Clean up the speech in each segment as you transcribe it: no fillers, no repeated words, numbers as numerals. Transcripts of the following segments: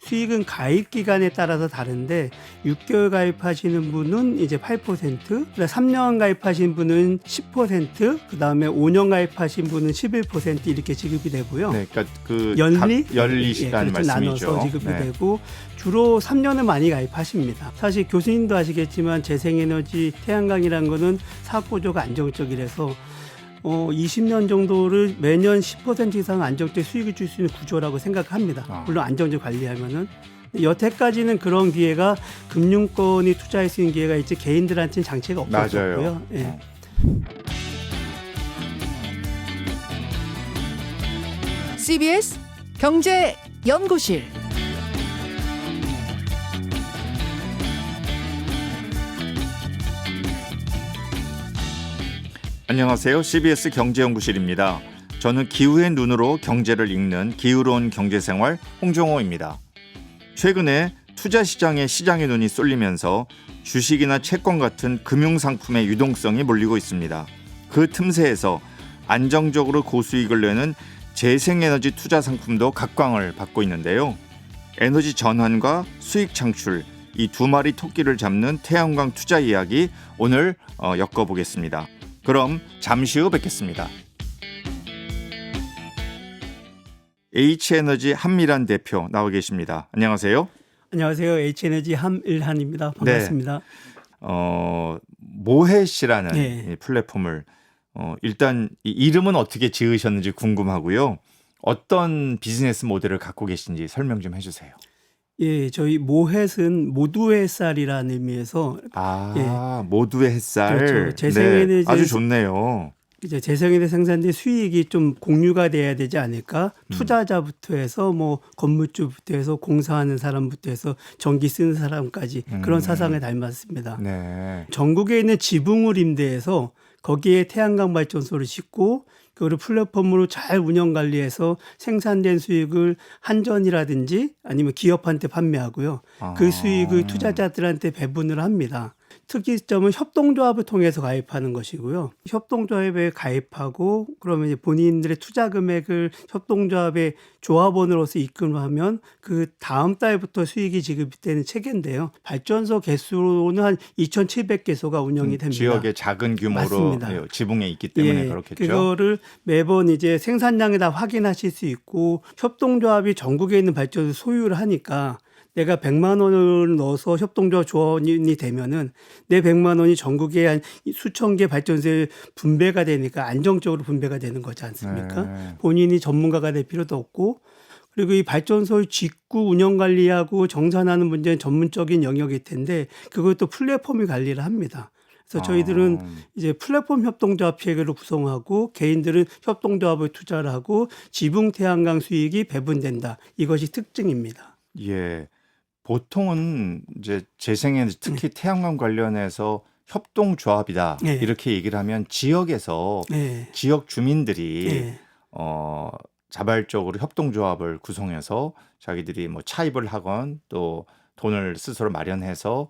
수익은 가입 기간에 따라서 다른데 6개월 가입하시는 분은 이제 8%, 그다음 3년 가입하신 분은 10%, 그다음에 5년 가입하신 분은 11% 이렇게 지급이 되고요. 네, 그러니까 그 연리 시간 그렇죠. 말씀이죠. 나눠서 지급이 네. 되고 주로 3년을 많이 가입하십니다. 사실 교수님도 아시겠지만 재생에너지 태양광이라는 거는 사업 구조가 안정적이라서 20년 정도를 매년 10% 이상 안정적 수익을 줄 수 있는 구조라고 생각합니다. 물론 안정적 관리하면은. 여태까지는 그런 기회가 금융권이 투자할 수 있는 기회가 있지 개인들한테는 장치가 없었고요. 예. CBS 경제연구실. 안녕하세요. CBS 경제연구실입니다. 저는 기후의 눈으로 경제를 읽는 기후로운 경제생활 홍정호입니다. 최근에 투자 시장에 시장의 눈이 쏠리면서 주식이나 채권 같은 금융상품의 유동성이 몰리고 있습니다. 그 틈새에서 안정적으로 고수익을 내는 재생에너지 투자 상품도 각광을 받고 있는데요. 에너지 전환과 수익 창출, 이 두 마리 토끼를 잡는 태양광 투자 이야기 오늘 엮어보겠습니다. 그럼 잠시 후 뵙겠습니다. H에너지 한미란 대표 나와 계십니다. 안녕하세요. 안녕하세요. H에너지 함일한입니다. 반갑습니다. 모햇이라는 네. 이 플랫폼을 일단 이 이름은 어떻게 지으셨는지 궁금하고요. 어떤 비즈니스 모델을 갖고 계신지 설명 좀 해주세요. 예, 저희 모햇은 모두의 햇살이라는 의미에서 모두의 햇살. 그렇죠. 재생에너지 아주 좋네요. 이제 재생에너지 생산된 수익이 좀 공유가 돼야 되지 않을까? 투자자부터 해서 뭐 건물주부터 해서 공사하는 사람부터 해서 전기 쓰는 사람까지 그런 사상을 닮았습니다. 네. 전국에 있는 지붕을 임대해서 거기에 태양광 발전소를 짓고 그거를 플랫폼으로 잘 운영 관리해서 생산된 수익을 한전이라든지 아니면 기업한테 판매하고요. 그 수익을 투자자들한테 배분을 합니다. 특이점은 협동조합을 통해서 가입하는 것이고요. 협동조합에 가입하고 그러면 이제 본인들의 투자 금액을 협동조합의 조합원으로서 입금하면 그 다음 달부터 수익이 지급이 되는 체계인데요. 발전소 개수로는 한 2,700개소가 운영이 됩니다. 지역의 작은 규모로 맞습니다. 지붕에 있기 때문에 그렇겠죠. 그거를 매번 이제 생산량을 다 확인하실 수 있고 협동조합이 전국에 있는 발전소 소유를 하니까 내가 100만 원을 넣어서 협동조합 조합원이 되면은 내 100만 원이 전국에 한 수천 개 발전소에 분배가 되니까 안정적으로 분배가 되는 거지 않습니까? 네. 본인이 전문가가 될 필요도 없고 그리고 이 발전소의 짓고 운영 관리하고 정산하는 문제는 전문적인 영역일 텐데 그것도 플랫폼이 관리를 합니다. 그래서 저희들은 이제 플랫폼 협동조합 체계로 구성하고 개인들은 협동조합을 투자를 하고 지붕 태양광 수익이 배분된다. 이것이 특징입니다. 예. 보통은 이제 재생에너지 특히 태양광 관련해서 협동조합이다 네. 이렇게 얘기를 하면 지역에서 네. 지역 주민들이 네. 자발적으로 협동조합을 구성해서 자기들이 뭐 차입을 하건 또 돈을 스스로 마련해서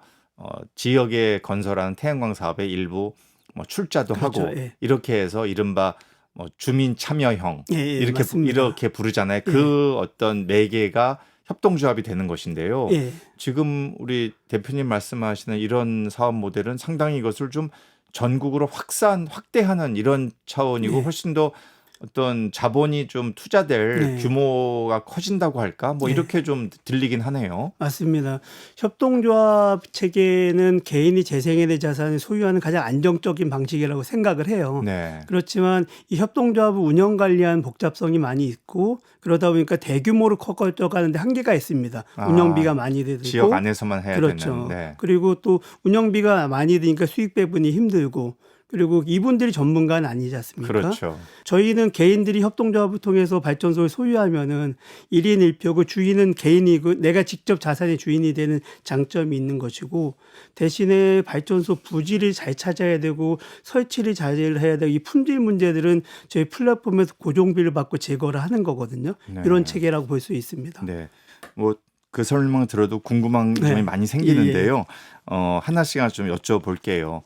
지역에 건설하는 태양광 사업의 일부 뭐 출자도 그렇죠. 하고 예. 이렇게 해서 이른바 뭐 주민 참여형 이렇게 맞습니다. 이렇게 부르잖아요. 그 어떤 매개가 협동조합이 되는 것인데요. 예. 지금 우리 대표님 말씀하시는 이런 사업 모델은 상당히 이것을 좀 전국으로 확대하는 이런 차원이고 예. 훨씬 더 어떤 자본이 좀 투자될 네. 규모가 커진다고 할까? 뭐 네. 이렇게 좀 들리긴 하네요. 맞습니다. 협동조합 체계는 개인이 재생에너지 자산을 소유하는 가장 안정적인 방식이라고 생각을 해요. 네. 그렇지만 이 협동조합을 운영 관리하는 복잡성이 많이 있고 그러다 보니까 대규모로 커져가는데 한계가 있습니다. 운영비가 많이 들고 지역 안에서만 해야 그렇죠. 되는. 네. 그리고 또 운영비가 많이 드니까 수익 배분이 힘들고 그리고 이분들이 전문가는 아니지 않습니까? 그렇죠. 저희는 개인들이 협동조합을 통해서 발전소를 소유하면은 1인 1표고 주인은 개인이고 내가 직접 자산의 주인이 되는 장점이 있는 것이고 대신에 발전소 부지를 잘 찾아야 되고 설치를 잘 해야 되고 이 품질 문제들은 저희 플랫폼에서 고정비를 받고 제거를 하는 거거든요. 네. 이런 체계라고 볼 수 있습니다. 네. 뭐 그 설명을 들어도 궁금한 네. 점이 많이 생기는데요. 하나씩 좀 여쭤볼게요.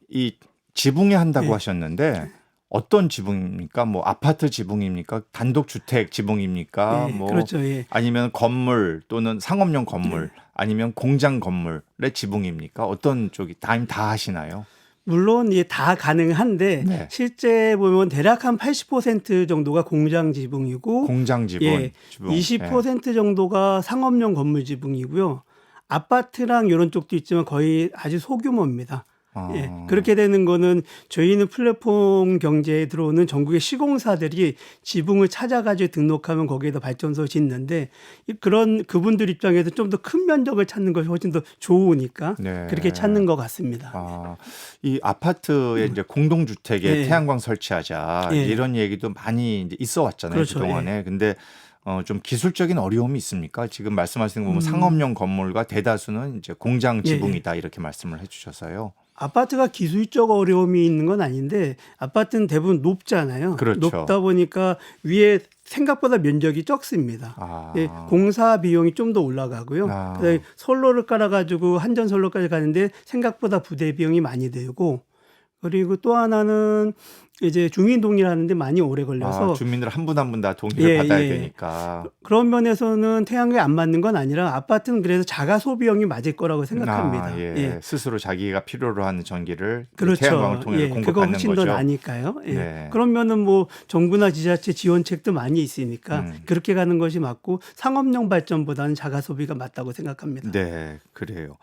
이 지붕에 한다고 예. 하셨는데 어떤 지붕입니까? 뭐 아파트 지붕입니까? 단독주택 지붕입니까? 예, 뭐 그렇죠. 예. 아니면 건물 또는 상업용 건물 아니면 공장 건물의 지붕입니까? 어떤 쪽이 다 하시나요? 물론 이게 다 가능한데 네. 실제 보면 대략 한 80% 정도가 공장 지붕이고 공장 지붕, 예, 지붕. 20% 정도가 상업용 건물 지붕이고요. 아파트랑 이런 쪽도 있지만 거의 아주 소규모입니다. 예, 그렇게 되는 거는 저희는 플랫폼 경제에 들어오는 전국의 시공사들이 지붕을 찾아가지고 등록하면 거기에다 발전소 짓는데 그런 그분들 입장에서 좀 더 큰 면적을 찾는 것이 훨씬 더 좋으니까 네. 그렇게 찾는 것 같습니다. 이 아파트에 이제 공동주택에 예. 태양광 설치하자 예. 이런 얘기도 많이 이제 있어 왔잖아요. 그렇죠. 그동안에. 근데 좀 기술적인 어려움이 있습니까? 지금 말씀하시는 거 보면 상업용 건물과 대다수는 이제 공장 지붕이다 이렇게 말씀을 해주셔서요. 아파트가 기술적 어려움이 있는 건 아닌데 아파트는 대부분 높잖아요. 그렇죠. 높다 보니까 위에 생각보다 면적이 적습니다. 예, 공사 비용이 좀 더 올라가고요. 그다음에 선로를 깔아가지고 한전 선로까지 가는데 생각보다 부대 비용이 많이 들고 그리고 또 하나는 이제 주민 동의하는데 많이 오래 걸려서 주민들 한 분 한 분 다 동의를 받아야 되니까 그런 면에서는 태양광에 안 맞는 건 아니라 아파트는 그래서 자가 소비용이 맞을 거라고 생각합니다. 예. 스스로 자기가 필요로 하는 전기를 그렇죠. 태양광을 통해서 그거 공급하는 훨씬 거죠. 더 나니까요. 예. 네. 그러면은 뭐 정부나 지자체 지원책도 많이 있으니까 그렇게 가는 것이 맞고 상업용 발전보다는 자가 소비가 맞다고 생각합니다. 네, 그래요.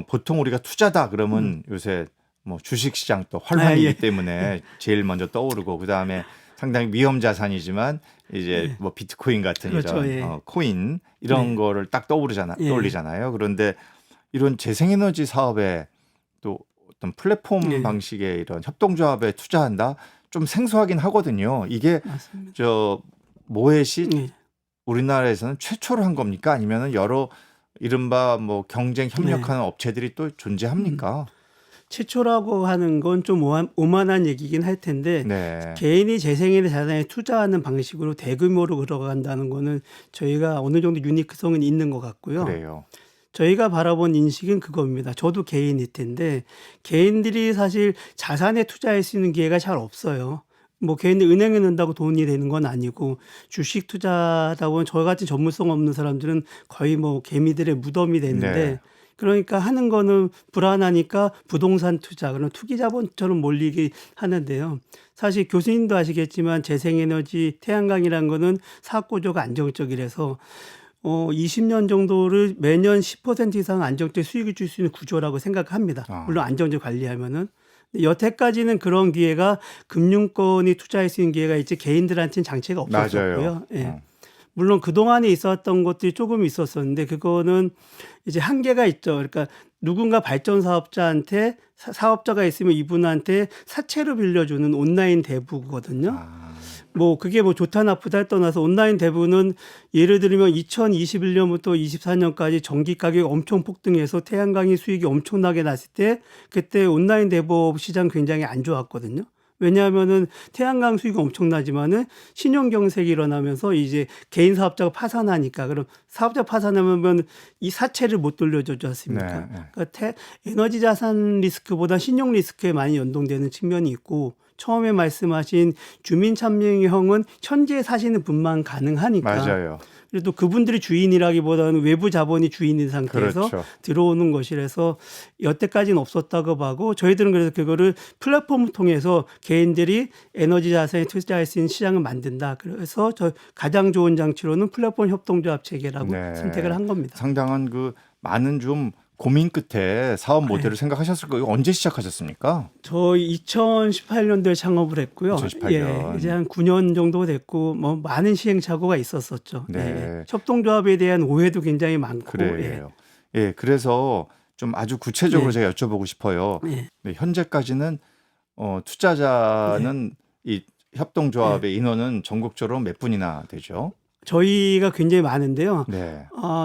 보통 우리가 투자다 그러면 요새 뭐 주식시장 또 활황이기 때문에 제일 먼저 떠오르고 그 다음에 상당히 위험 자산이지만 이제 뭐 비트코인 같은 그렇죠. 이런 코인 이런 거를 딱 떠올리잖아요. 그런데 이런 재생에너지 사업에 또 어떤 플랫폼 방식의 이런 협동조합에 투자한다 좀 생소하긴 하거든요. 이게 맞습니다. 모햇이 우리나라에서는 최초로 한 겁니까? 아니면은 여러 이른바 뭐 경쟁 협력하는 업체들이 또 존재합니까? 최초라고 하는 건 좀 오만한 얘기긴 할 텐데 개인이 재생에너지 자산에 투자하는 방식으로 대규모로 들어간다는 거는 저희가 어느 정도 유니크성은 있는 것 같고요. 그래요. 저희가 바라본 인식은 그겁니다. 저도 개인일 텐데 개인들이 사실 자산에 투자할 수 있는 기회가 잘 없어요. 뭐 개인들 은행에 넣는다고 돈이 되는 건 아니고 주식 투자다 보면 저 같은 전문성 없는 사람들은 거의 뭐 개미들의 무덤이 되는데 그러니까 하는 거는 불안하니까 부동산 투자, 그런 투기 자본처럼 몰리게 하는데요. 사실 교수님도 아시겠지만 재생에너지 태양광이라는 거는 사업 구조가 안정적이라서 20년 정도를 매년 10% 이상 안정적 수익을 줄 수 있는 구조라고 생각합니다. 물론 안정적 관리하면은. 여태까지는 그런 기회가 금융권이 투자할 수 있는 기회가 있지 개인들한테는 장치가 없었고요. 예. 물론 그동안에 있었던 것들이 조금 있었었는데 그거는 이제 한계가 있죠. 그러니까 누군가 발전 사업자한테 사업자가 있으면 이분한테 사채로 빌려주는 온라인 대부거든요. 뭐 그게 뭐 좋다 나쁘다 떠나서 온라인 대부는 예를 들면 2021년부터 24년까지 전기 가격이 엄청 폭등해서 태양광이 수익이 엄청나게 났을 때 그때 온라인 대부 시장 굉장히 안 좋았거든요. 왜냐하면은 태양광 수익이 엄청나지만은 신용 경색이 일어나면서 이제 개인 사업자가 파산하니까 그럼 사업자 파산하면 이 사채를 못 돌려주지 않습니까? 그러니까 에너지 자산 리스크보다 신용 리스크에 많이 연동되는 측면이 있고 처음에 말씀하신 주민 참여형은 현재 사시는 분만 가능하니까. 맞아요. 그래도 그분들이 주인이라기보다는 외부 자본이 주인인 상태에서 들어오는 것이라서 여태까지는 없었다고 봐고 저희들은 그래서 그거를 플랫폼을 통해서 개인들이 에너지 자산에 투자할 수 있는 시장을 만든다. 그래서 가장 좋은 장치로는 플랫폼 협동조합 체계라고 선택을 한 겁니다. 상당한 그 많은 좀 고민 끝에 사업 모델을 생각하셨을 거예요. 언제 시작하셨습니까? 저희 2018년도에 창업을 했고요. 2018년. 이제 한 9년 정도 됐고 뭐 많은 시행착오가 있었었죠. 협동조합에 대한 오해도 굉장히 많고. 그래요. 그래서 좀 아주 구체적으로 제가 여쭤보고 싶어요. 현재까지는 투자자는 이 협동조합의 인원은 전국적으로 몇 분이나 되죠? 저희가 굉장히 많은데요.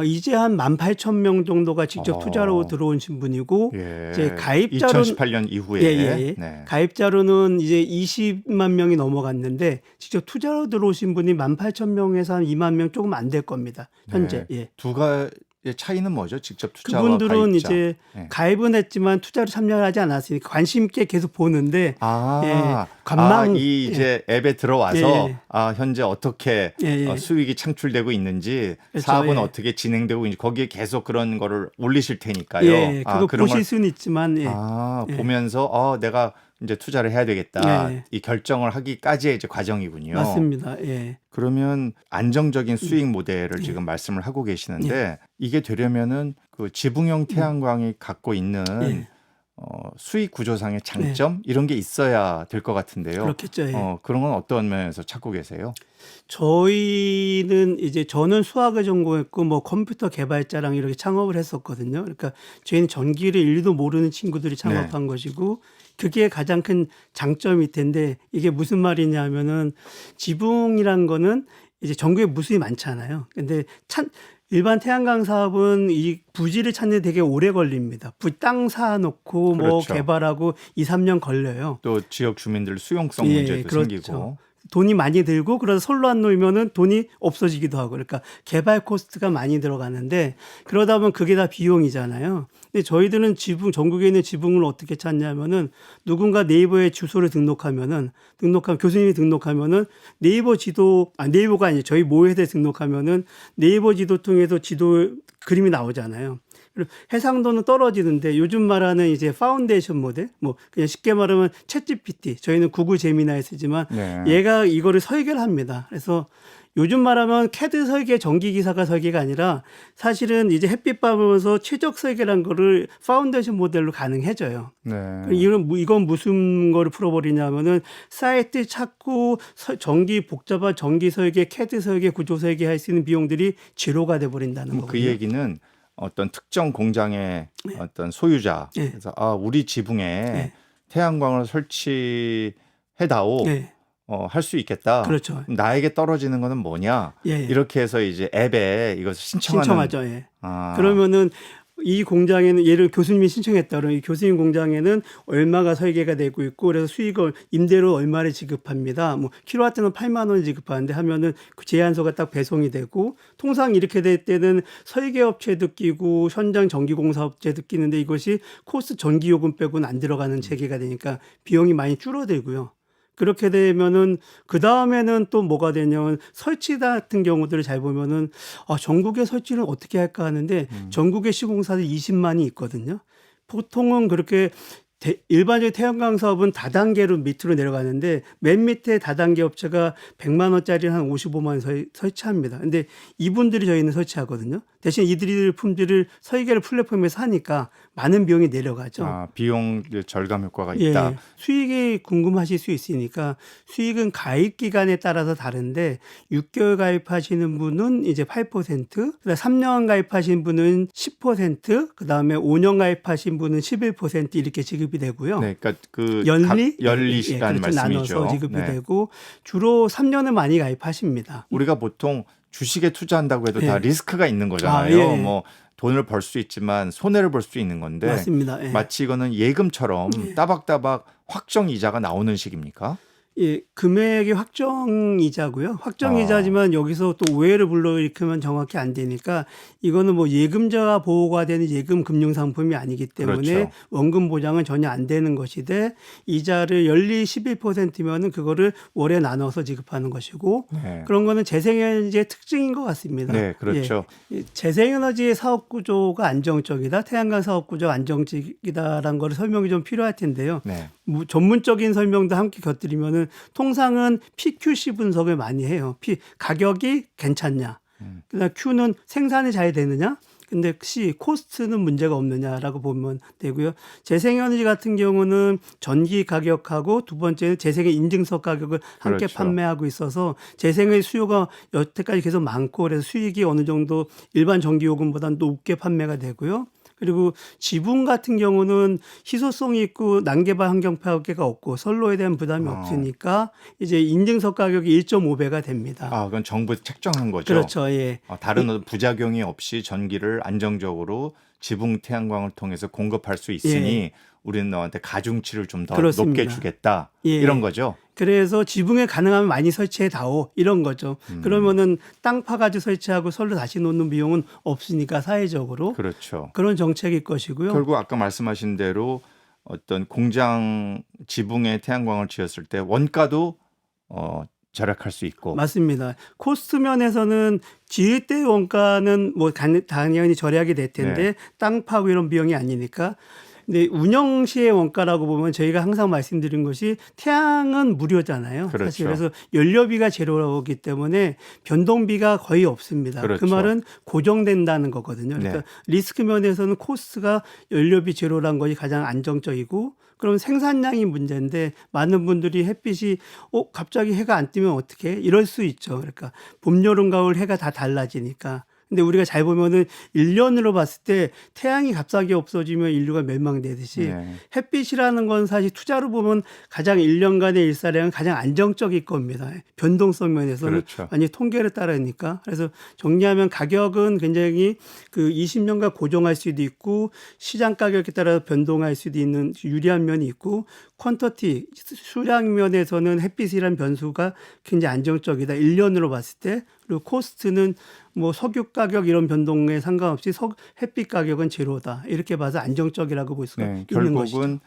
이제 한 18,000명 정도가 직접 투자로 들어오신 분이고 이제 가입자로는 2018년 이후에 가입자로는 이제 20만 명이 넘어갔는데 직접 투자로 들어오신 분이 18,000명에서 한 2만 명 조금 안 될 겁니다. 현재. 두 가지 차이는 뭐죠? 직접 투자와 그분들은 가입자. 이제 네. 가입은 했지만 투자로 참여를 하지 않았으니까 관심 있게 계속 보는데 관망 이 이제 앱에 들어와서 예. 현재 어떻게 예. 수익이 창출되고 있는지 그렇죠. 사업은 예. 어떻게 진행되고 있는지 거기에 계속 그런 거를 올리실 테니까요. 예, 그거 그런 보실 걸 수는 있지만 예. 보면서 내가 이제 투자를 해야 되겠다. 예. 이 결정을 하기까지의 이제 과정이군요. 맞습니다. 예. 그러면 안정적인 수익 모델을 지금 말씀을 하고 계시는데 이게 되려면은 그 지붕형 태양광이 갖고 있는 예. 수익 구조상의 장점 이런 게 있어야 될 것 같은데요. 그렇겠죠. 예. 그런 건 어떤 면에서 찾고 계세요? 저희는 이제 저는 수학을 전공했고 뭐 컴퓨터 개발자랑 이렇게 창업을 했었거든요. 그러니까 저희는 전기를 일도 모르는 친구들이 창업한 것이고 그게 가장 큰 장점일 텐데 이게 무슨 말이냐면은 지붕이란 거는 이제 전국에 무수히 많잖아요. 근데 일반 태양광 사업은 이 부지를 찾는 데 되게 오래 걸립니다. 땅 사놓고 뭐 그렇죠. 개발하고 2, 3년 걸려요. 또 지역 주민들 수용성 예, 문제도 그렇죠. 생기고. 돈이 많이 들고 그래서 솔로 안 놓으면은 돈이 없어지기도 하고 그러니까 개발 코스트가 많이 들어가는데 그러다 보면 그게 다 비용이잖아요. 근데 저희들은 전국에 있는 지붕을 어떻게 찾냐면은 누군가 네이버에 주소를 등록하면 교수님이 등록하면은 네이버가 아니에요. 저희 모회에 등록하면은 네이버 지도 통해서 지도 그림이 나오잖아요. 그리고 해상도는 떨어지는데 요즘 말하는 이제 파운데이션 모델, 뭐 그냥 쉽게 말하면 챗GPT, 저희는 구글 제미나이 쓰지만 얘가 이거를 설계를 합니다. 그래서 요즘 말하면 CAD 설계 전기 기사가 설계가 아니라 사실은 이제 햇빛 받으면서 최적 설계란 거를 파운데이션 모델로 가능해져요. 이건 무슨 거를 풀어버리냐면은 사이트 찾고 복잡한 전기 설계, CAD 설계, 구조 설계 할 수 있는 비용들이 제로가 돼 버린다는 거거든요. 그 얘기는 어떤 특정 공장의 어떤 소유자 그래서 우리 지붕에 태양광을 설치해다오 할 수 있겠다. 그렇죠. 나에게 떨어지는 거는 뭐냐? 이렇게 해서 이제 앱에 이것을 신청하죠. 그러면은 이 공장에는 예를 교수님이 신청했다 그러면 이 교수님 공장에는 얼마가 설계가 되고 있고 그래서 수익을 임대료 얼마를 지급합니다. 뭐 킬로와트는 8만 원 지급하는데 하면은 그 제한소가 딱 배송이 되고 통상 이렇게 될 때는 설계업체도 끼고 현장 전기공사업체도 끼는데 이것이 코스트 전기요금 빼고는 안 들어가는 체계가 되니까 비용이 많이 줄어들고요. 그렇게 되면은 그 다음에는 또 뭐가 되냐면 설치 같은 경우들을 잘 보면은 전국의 설치를 어떻게 할까 하는데 전국의 시공사들 20만이 있거든요. 보통은 그렇게 일반적인 태양광 사업은 다단계로 밑으로 내려가는데 맨 밑에 다단계 업체가 100만 원짜리 한 55만 원 설치합니다. 근데 이분들이 저희는 설치하거든요. 대신 이들의 품질을 설계를 플랫폼에서 하니까 많은 비용이 내려가죠. 비용 절감 효과가 있다. 수익이 궁금하실 수 있으니까 수익은 가입 기간에 따라서 다른데 6개월 가입하시는 분은 이제 8%, 그다음 3년 가입하신 분은 10%, 그다음에 5년 가입하신 분은 11% 이렇게 지급이 되고요. 그러니까 그 연리 시간 그렇죠. 말씀이죠. 나눠서 지급이 되고 주로 3년을 많이 가입하십니다. 우리가 보통 주식에 투자한다고 해도 다 리스크가 있는 거잖아요. 뭐 돈을 벌 수 있지만 손해를 볼 수 있는 건데 맞습니다. 마치 이거는 예금처럼 따박따박 확정 이자가 나오는 식입니까? 금액이 확정이자고요. 확정이자지만 여기서 또 오해를 불러일으키면 정확히 안 되니까 이거는 뭐 예금자가 보호가 되는 예금 금융 상품이 아니기 때문에 원금 보장은 전혀 안 되는 것이되 이자를 연리 11%면은 그거를 월에 나눠서 지급하는 것이고 그런 거는 재생에너지의 특징인 것 같습니다. 네, 그렇죠. 재생에너지의 사업 구조가 안정적이다. 태양광 사업 구조가 안정적이다라는 걸 설명이 좀 필요할 텐데요. 전문적인 설명도 함께 곁들이면은 통상은 PQC 분석을 많이 해요. 가격이 괜찮냐. 그다음 Q는 생산이 잘 되느냐. 근데 C 코스트는 문제가 없느냐라고 보면 되고요. 재생에너지 같은 경우는 전기 가격하고 두 번째는 재생의 인증서 가격을 함께 판매하고 있어서 재생의 수요가 여태까지 계속 많고 그래서 수익이 어느 정도 일반 전기요금보다 높게 판매가 되고요. 그리고 지붕 같은 경우는 희소성이 있고 난개발 환경 파괴가 없고 선로에 대한 부담이 없으니까 이제 인증서 가격이 1.5배가 됩니다. 그건 정부에서 책정한 거죠. 그렇죠. 다른 부작용이 없이 전기를 안정적으로 지붕 태양광을 통해서 공급할 수 있으니 우리는 너한테 가중치를 좀 더 높게 주겠다. 이런 거죠. 그래서 지붕에 가능하면 많이 설치해 다오 이런 거죠. 그러면은 땅 파가지고 설치하고 선로 다시 놓는 비용은 없으니까 사회적으로 그렇죠. 그런 정책일 것이고요. 결국 아까 말씀하신 대로 어떤 공장 지붕에 태양광을 지었을 때 원가도 절약할 수 있고. 맞습니다. 코스트 면에서는 지을 때 원가는 뭐 당연히 절약이 될 텐데 네. 땅 파고 이런 비용이 아니니까. 근데 운영 시의 원가라고 보면 저희가 항상 말씀드린 것이 태양은 무료잖아요. 그렇죠. 사실 그래서 연료비가 제로이기 때문에 변동비가 거의 없습니다. 그 그렇죠. 말은 고정된다는 거거든요. 그러니까 네. 리스크 면에서는 코스트가 연료비 제로란 것이 가장 안정적이고 그럼 생산량이 문제인데 많은 분들이 햇빛이 갑자기 해가 안 뜨면 어떻게 이럴 수 있죠. 그러니까 봄, 여름, 가을 해가 다 달라지니까. 근데 우리가 잘 보면은 1년으로 봤을 때 태양이 갑자기 없어지면 인류가 멸망되듯이 네. 햇빛이라는 건 사실 투자로 보면 가장 1년간의 일사량은 가장 안정적일 겁니다. 변동성 면에서는 그렇죠. 완전히 통계를 따르니까. 그래서 정리하면 가격은 굉장히 그 20년간 고정할 수도 있고 시장 가격에 따라 변동할 수도 있는 유리한 면이 있고 퀀터티 수량 면에서는 햇빛이란 변수가 굉장히 안정적이다. 1년으로 봤을 때. 그리고 코스트는 뭐 석유 가격 이런 변동에 상관없이 햇빛 가격은 제로다. 이렇게 봐서 안정적이라고 볼 수가 네, 있는 것이죠. 결국은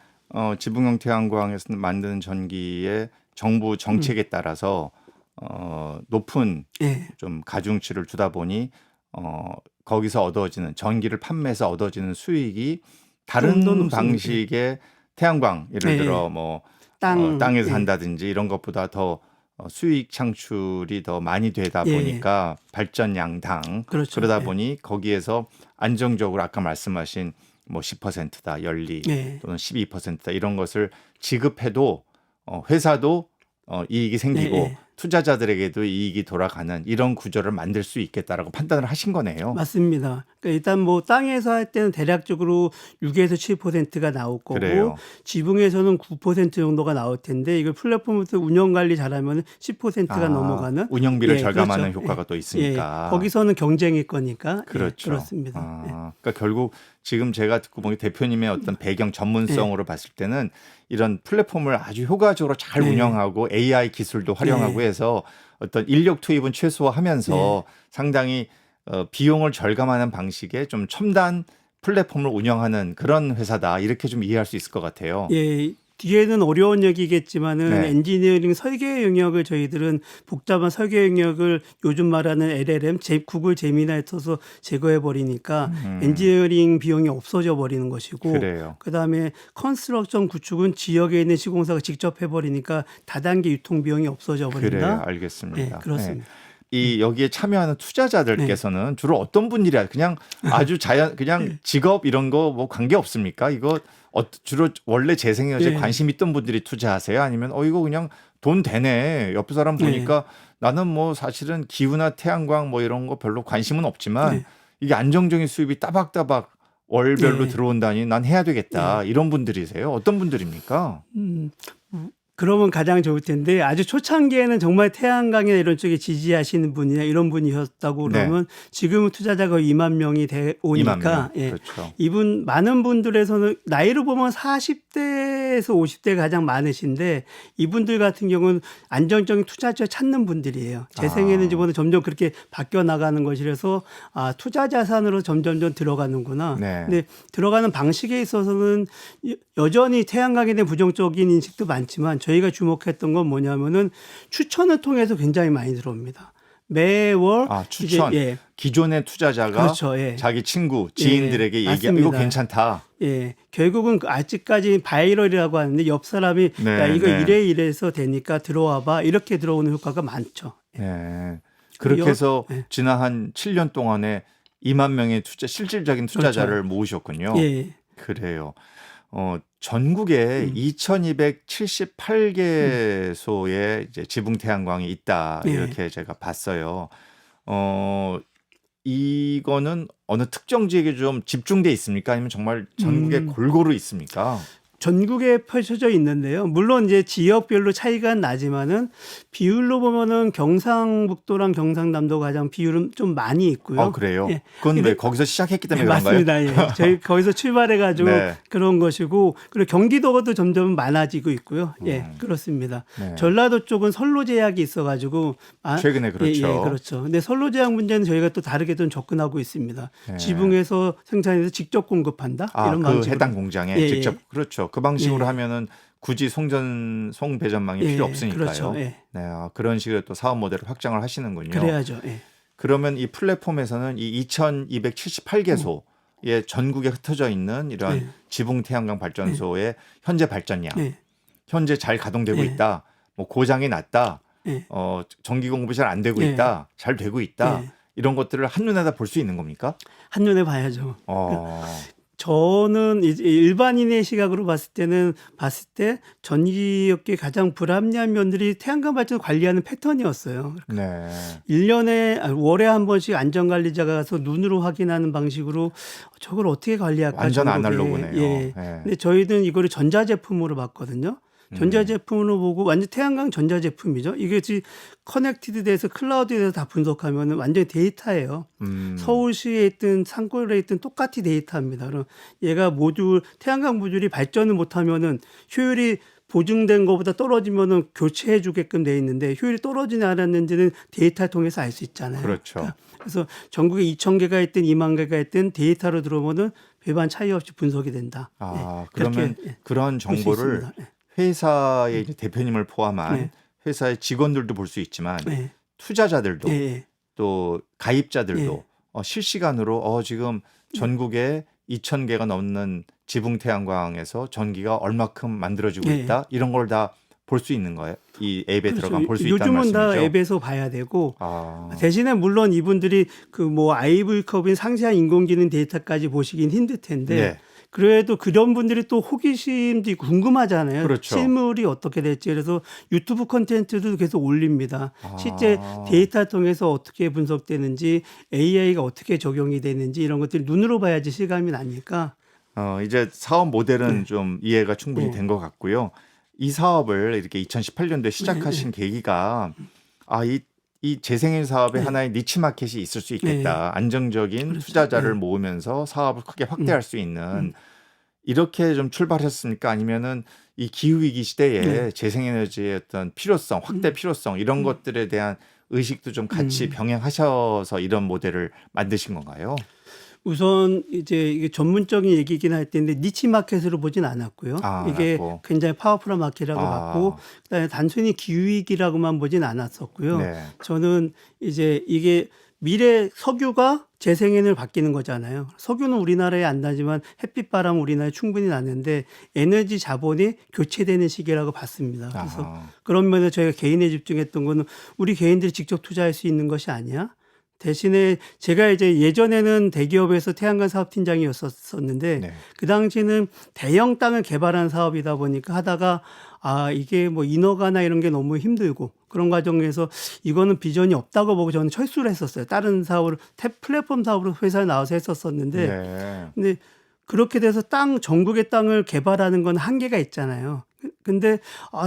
지붕형 태양광에서 만드는 전기의 정부 정책에 따라서 높은 예. 좀 가중치를 두다 보니 거기서 얻어지는 전기를 판매해서 얻어지는 수익이 좀더 다른 높습니다. 방식의 태양광 예를 네. 들어 뭐 땅, 땅에서 예. 한다든지 이런 것보다 더 수익 창출이 더 많이 되다 예. 보니까 발전 양당 그렇죠. 그러다 예. 보니 거기에서 안정적으로 아까 말씀하신 뭐 10%다 연리 예. 또는 12%다 이런 것을 지급해도 회사도 이익이 생기고 예. 투자자들에게도 이익이 돌아가는 이런 구조를 만들 수 있겠다라고 판단을 하신 거네요. 맞습니다. 그러니까 일단 뭐 땅에서 할 때는 대략적으로 6에서 7%가 나올 거고 그래요. 지붕에서는 9% 정도가 나올 텐데 이걸 플랫폼에서 운영 관리 잘하면 10%가 넘어가는 운영비를 예, 절감하는 그렇죠. 효과가 또 있으니까. 거기서는 경쟁일 거니까 그렇죠. 그렇습니다. 예. 그러니까 결국 지금 제가 듣고 보니 대표님의 어떤 배경 전문성으로 봤을 때는 이런 플랫폼을 아주 효과적으로 잘 네. 운영하고 AI 기술도 활용하고 해서 어떤 인력 투입은 최소화하면서 상당히 비용을 절감하는 방식의 좀 첨단 플랫폼을 운영하는 그런 회사다 이렇게 좀 이해할 수 있을 것 같아요. 예, 뒤에는 어려운 얘기겠지만은 네. 엔지니어링 설계 영역을 저희들은 복잡한 설계 영역을 요즘 말하는 LLM, 구글 제미나에 써서 제거해 버리니까 엔지니어링 비용이 없어져 버리는 것이고 그래요. 그다음에 컨스트럭션 구축은 지역에 있는 시공사가 직접 해버리니까 다단계 유통 비용이 없어져 그래요. 버린다. 알겠습니다. 네, 그렇습니다. 이 여기에 참여하는 투자자들께서는 주로 어떤 분들이야? 그냥 아주 그냥 직업 이런 거 뭐 관계 없습니까? 이거 주로 원래 재생에너지에 네. 관심 있던 분들이 투자하세요? 아니면 이거 그냥 돈 되네. 옆 사람 보니까 나는 뭐 사실은 기후나 태양광 뭐 이런 거 별로 관심은 없지만 네. 이게 안정적인 수입이 따박따박 월별로 네. 들어온다니 난 해야 되겠다. 이런 분들이세요? 어떤 분들입니까? 그러면 가장 좋을 텐데 아주 초창기에는 정말 태양광이나 이런 쪽에 지지하시는 분이나 이런 분이셨다고 그러면 지금은 투자자가 2만 명이 오니까 2만 명. 예. 그렇죠. 이분 많은 분들에서는 나이로 보면 40대에서 50대가 가장 많으신데 이분들 같은 경우는 안정적인 투자처를 찾는 분들이에요. 재생에너지보다 점점 그렇게 바뀌어 나가는 것이라서 투자 자산으로 점점점 들어가는구나. 네. 근데 들어가는 방식에 있어서는 여전히 태양광에 대한 부정적인 인식도 많지만 저희가 주목했던 건 뭐냐면은 추천을 통해서 굉장히 많이 들어옵니다. 매월 추천. 이제, 기존의 투자자가 그렇죠. 예. 자기 친구, 지인들에게 얘기하고 맞습니다. 이거 괜찮다. 예, 결국은 아직까지 바이럴이라고 하는데 옆 사람이 네, 야 이거 네. 이래서 되니까 들어와봐 이렇게 들어오는 효과가 많죠. 네. 그렇게 해서 지난 한 7년 동안에 2만 명의 실질적인 투자자를 모으셨군요. 예, 그래요. 전국에 2,278개소의 이제 지붕 태양광이 있다. 이렇게 제가 봤어요. 이거는 어느 특정 지역에 좀 집중돼 있습니까? 아니면 정말 전국에 골고루 있습니까? 전국에 펼쳐져 있는데요. 물론 이제 지역별로 차이가 나지만은 비율로 보면은 경상북도랑 경상남도가 가장 비율은 좀 많이 있고요. 그래요? 예. 그건 근데- 왜 거기서 시작했기 때문에 그런가요? 맞습니다. 예. 저희 거기서 출발해가지고 네. 그런 것이고, 그리고 경기도도 점점 많아지고 있고요. 예, 그렇습니다. 네. 전라도 쪽은 선로 제약이 있어가지고 최근에 그렇죠. 예, 그렇죠. 근데 선로 제약 문제는 저희가 또 다르게 좀 접근하고 있습니다. 네. 지붕에서 생산해서 직접 공급한다 이런 그 방식으로. 해당 공장에 예, 직접 예. 그렇죠. 그 방식으로 예. 하면은 굳이 송배전망이 예, 필요 없으니까요. 그렇죠. 예. 네, 그런 식으로 또 사업 모델을 확장을 하시는군요. 그래야죠. 예. 그러면 이 플랫폼에서는 이 2,278개소의 전국에 흩어져 있는 이런 네. 지붕 태양광 발전소의 현재 발전량, 예. 현재 잘 가동되고 네. 있다, 뭐 고장이 났다, 예. 전기 공급이 잘 안 되고 네. 있다, 잘 되고 있다, 네. 이런 것들을 한눈에다 볼 수 있는 겁니까? 한눈에 봐야죠. 어, 저는 이제 일반인의 시각으로 봤을 때 전기업계 가장 불합리한 면들이 태양광 발전 관리하는 패턴이었어요. 네. 1년에 월에 한 번씩 안전관리자가 가서 눈으로 확인하는 방식으로 저걸 어떻게 관리할까? 완전 전국에. 아날로그네요. 예. 네. 근데 저희는 이거를 전자제품으로 봤거든요. 전자제품으로 보고 완전 태양광 전자제품이죠. 이게 커넥티드 돼서 클라우드에 돼서 다 분석하면 완전 데이터예요. 서울시에 있든 산골에 있든 똑같이 데이터입니다. 그럼 얘가 태양광 모듈이 발전을 못하면은 효율이 보증된 것보다 떨어지면은 교체해 주게끔 돼 있는데 효율이 떨어지지 않았는지는 데이터를 통해서 알 수 있잖아요. 그렇죠. 그래서 전국에 2,000개가 있든 2만 개가 있든 데이터로 들어보면 배반 차이 없이 분석이 된다. 그러면 그렇게, 그런 볼수 정보를 있습니다. 예. 회사의 이제 대표님을 포함한 네. 회사의 직원들도 볼 수 있지만 네. 투자자들도 예, 예. 또 가입자들도 예. 실시간으로 지금 전국에 2,000개가 넘는 지붕 태양광에서 전기가 얼마큼 만들어지고 예. 있다 이런 걸 다 볼 수 있는 거예요. 이 앱에 그렇죠. 들어가면 볼 수 있다는 요즘은 말씀이죠. 다 앱에서 봐야 되고 아, 대신에 물론 이분들이 그 뭐 IV 컵인 상세한 인공지능 데이터까지 보시긴 힘들 텐데 네. 그래도 그런 분들이 또 호기심도 있고 궁금하잖아요. 그렇죠. 실물이 어떻게 될지. 그래서 유튜브 콘텐츠도 계속 올립니다. 아. 실제 데이터 통해서 어떻게 분석되는지 AI가 어떻게 적용이 되는지 이런 것들이 눈으로 봐야지 실감이 나니까. 이제 사업 모델은 네. 좀 이해가 충분히 네. 된 것 같고요. 이 사업을 이렇게 2018년도에 시작하신 계기가 이 재생에너지 사업의 네. 하나의 니치 마켓이 있을 수 있겠다. 안정적인 그렇죠. 투자자를 네. 모으면서 사업을 크게 확대할 수 있는 이렇게 좀 출발하셨습니까? 아니면은 이 기후 위기 시대에 네. 재생에너지의 어떤 필요성, 확대 필요성 이런 것들에 대한 의식도 좀 같이 병행하셔서 이런 모델을 만드신 건가요? 우선 이제 이게 전문적인 얘기긴 할 텐데 니치 마켓으로 보진 않았고요. 이게 않았고. 굉장히 파워풀한 마켓이라고 아. 봤고 그다음에 단순히 기후위기라고만 보진 않았었고요. 네. 저는 이제 이게 미래 석유가 재생에너지로 바뀌는 거잖아요. 석유는 우리나라에 안 나지만 햇빛바람 우리나라에 충분히 나는데 에너지 자본이 교체되는 시기라고 봤습니다. 그래서 아하. 그런 면에서 저희가 개인에 집중했던 거는 우리 개인들이 직접 투자할 수 있는 것이 아니야. 대신에 제가 이제 예전에는 대기업에서 태양광 사업팀장이었었는데 네. 그 당시에는 대형 땅을 개발한 사업이다 보니까 하다가 이게 뭐 인허가나 이런 게 너무 힘들고 그런 과정에서 이거는 비전이 없다고 보고 저는 철수를 했었어요. 다른 사업으로 플랫폼 사업으로 회사에 나와서 했었었는데 네. 근데 그렇게 돼서 전국의 땅을 개발하는 건 한계가 있잖아요. 근데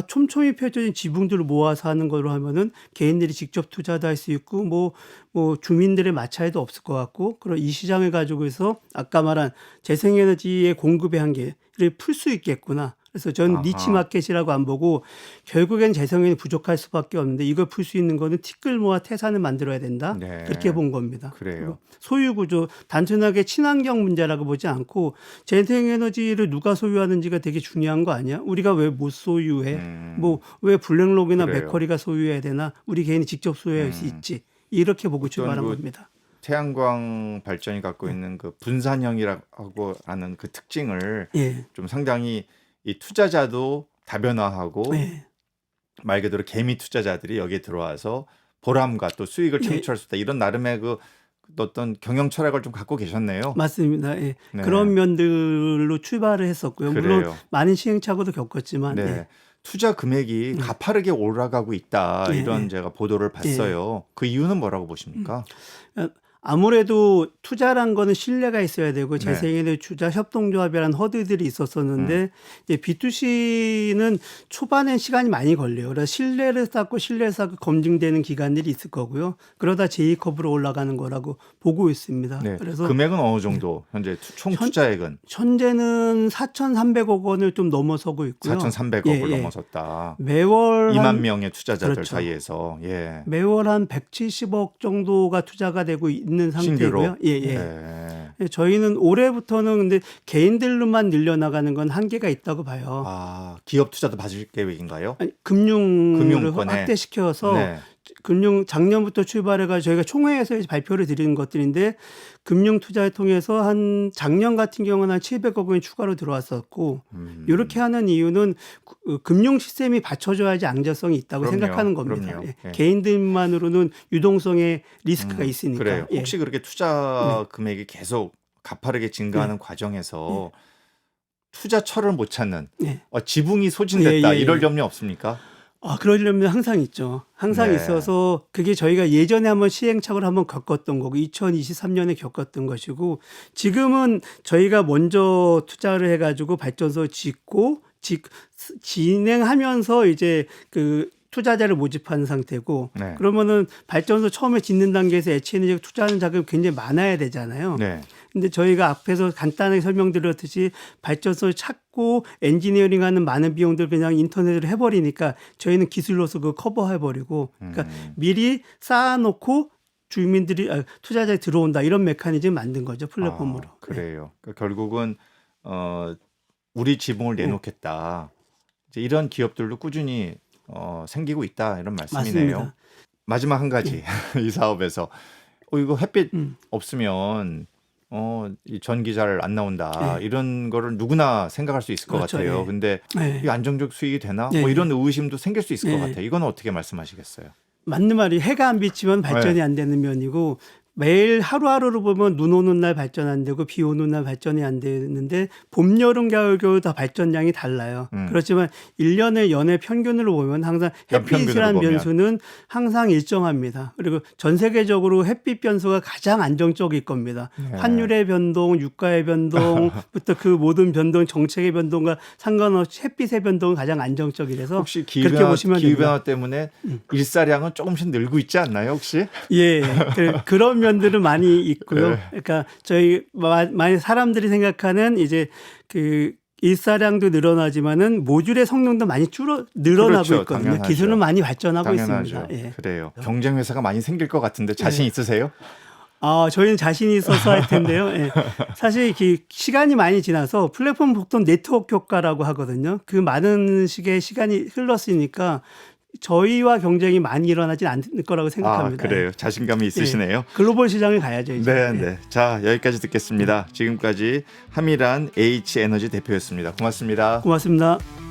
촘촘히 펼쳐진 지붕들을 모아서 하는 걸로 하면은 개인들이 직접 투자도 할 수 있고 뭐 주민들의 마찰도 없을 것 같고 그런 이 시장을 가지고서 아까 말한 재생에너지의 공급의 한계를 풀 수 있겠구나. 그래서 저는 아하. 니치 마켓이라고 안 보고 결국엔 재생에너지 부족할 수밖에 없는데 이걸 풀 수 있는 거는 티끌 모아 태산을 만들어야 된다. 네. 그렇게 본 겁니다. 그래요. 그리고 소유 구조 단순하게 친환경 문제라고 보지 않고 재생에너지를 누가 소유하는지가 되게 중요한 거 아니야? 우리가 왜 못 소유해? 뭐 왜 블랙록이나 그래요. 맥커리가 소유해야 되나? 우리 개인이 직접 소유할 수 있지. 이렇게 보고 출발한 그 겁니다. 태양광 발전이 갖고 있는 그 분산형이라고 하는 그 특징을 예. 좀 상당히 이 투자자도 다변화하고 예. 말 그대로 개미 투자자들이 여기에 들어와서 보람과 또 수익을 예. 창출할 수 있다. 이런 나름의 그 어떤 경영 철학을 좀 갖고 계셨네요. 맞습니다. 예. 네. 그런 면들로 출발을 했었고요. 물론 그래요. 많은 시행착오도 겪었지만 네. 예. 투자 금액이 가파르게 올라가고 있다. 예. 이런 제가 보도를 봤어요. 그 이유는 뭐라고 보십니까? 아무래도 투자란 거는 신뢰가 있어야 되고 네. 재생에너지 투자 협동조합이라는 허들들이 있었었는데 이제 B2C는 초반엔 시간이 많이 걸려요. 그래서 신뢰를 쌓고 검증되는 기간들이 있을 거고요. 그러다 J컵으로 올라가는 거라고 보고 있습니다. 네. 그래서 금액은 어느 정도 현재 총 투자액은 현재는 4,300억 원을 좀 넘어서고 있고요. 4,300억을 넘어섰다. 매월 2만 명의 투자자들 그렇죠. 사이에서 매월 한 170억 정도가 투자가 되고 있는 상태고요. 신규로. 예. 저희는 올해부터는 근데 개인들로만 늘려나가는 건 한계가 있다고 봐요. 아, 기업 투자도 받을 계획인가요? 아니, 금융을 금융권에. 확대시켜서 네. 작년부터 출발해가 저희가 총회에서 발표를 드리는 것들인데 금융 투자를 통해서 한 작년 같은 경우는 한 700억 원이 추가로 들어왔었고 이렇게 하는 이유는 금융 시스템이 받쳐줘야지 안정성이 있다고 그럼요. 생각하는 겁니다. 그럼요. 예. 예. 개인들만으로는 유동성의 리스크가 있으니까. 그래요. 예. 혹시 그렇게 투자 금액이 계속 가파르게 증가하는 과정에서 투자처를 못 찾는 네. 지붕이 소진됐다 예. 이럴 염려 없습니까? 그러려면 항상 있죠. 항상 네. 있어서 그게 저희가 예전에 한번 시행착오를 한번 겪었던 거고 2023년에 겪었던 것이고 지금은 저희가 먼저 투자를 해가지고 발전소 짓고 진행하면서 이제 그 투자자를 모집하는 상태고 네. 그러면은 발전소 처음에 짓는 단계에서 H에너지가 투자하는 자금이 굉장히 많아야 되잖아요. 네. 근데 저희가 앞에서 간단하게 설명드렸듯이 발전소를 찾고 엔지니어링하는 많은 비용들 그냥 인터넷으로 해버리니까 저희는 기술로서 그거 커버해버리고 그러니까 미리 쌓아놓고 주민들이 투자자에 들어온다 이런 메커니즘 만든 거죠 플랫폼으로. 그래요. 그러니까 결국은 우리 지붕을 내놓겠다. 이제 이런 기업들도 꾸준히 생기고 있다 이런 말씀이네요. 맞습니다. 마지막 한 가지 이 사업에서 이거 햇빛 없으면 이 전기 잘 안 나온다 이런 거를 누구나 생각할 수 있을 것 그렇죠. 같아요. 예. 근데 네. 이게 안정적 수익이 되나? 네. 뭐 이런 의심도 생길 수 있을 것 네. 같아요. 이건 어떻게 말씀하시겠어요? 맞는 말이 해가 안 비치면 발전이 안 되는 면이고 매일 하루하루를 보면 눈 오는 날 발전 안 되고 비 오는 날 발전이 안 되는데 봄, 여름, 가을, 겨울 다 발전량이 달라요. 그렇지만 1년의 연의 평균으로 보면 항상 햇빛이라는 변수는 항상 일정합니다. 그리고 전 세계적으로 햇빛 변수가 가장 안정적일 겁니다. 네. 환율의 변동, 유가의 변동부터 그 모든 변동, 정책의 변동과 상관없이 햇빛의 변동은 가장 안정적이라서 혹시 그렇게 보시면 됩니다. 기후변화 때문에 일사량은 조금씩 늘고 있지 않나요 혹시? 예, 그런 면들은 많이 있고요. 네. 그러니까 저희 많이 사람들이 생각하는 이제 그 일사량도 늘어나지만은 모듈의 성능도 많이 늘어나고 그렇죠, 있거든요. 당연하죠. 기술은 많이 발전하고 당연하죠. 있습니다. 예. 그래요. 경쟁 회사가 많이 생길 것 같은데 자신 있으세요? 저희는 자신이 있어서 할 텐데요. 예. 사실 시간이 많이 지나서 플랫폼 복돈 네트워크 효과라고 하거든요. 그 많은 시간이 흘렀으니까 저희와 경쟁이 많이 일어나진 않을 거라고 생각합니다. 그래요. 자신감이 있으시네요. 예. 글로벌 시장에 가야죠. 이제. 네. 자, 여기까지 듣겠습니다. 지금까지 함일한 H에너지 대표였습니다. 고맙습니다. 고맙습니다.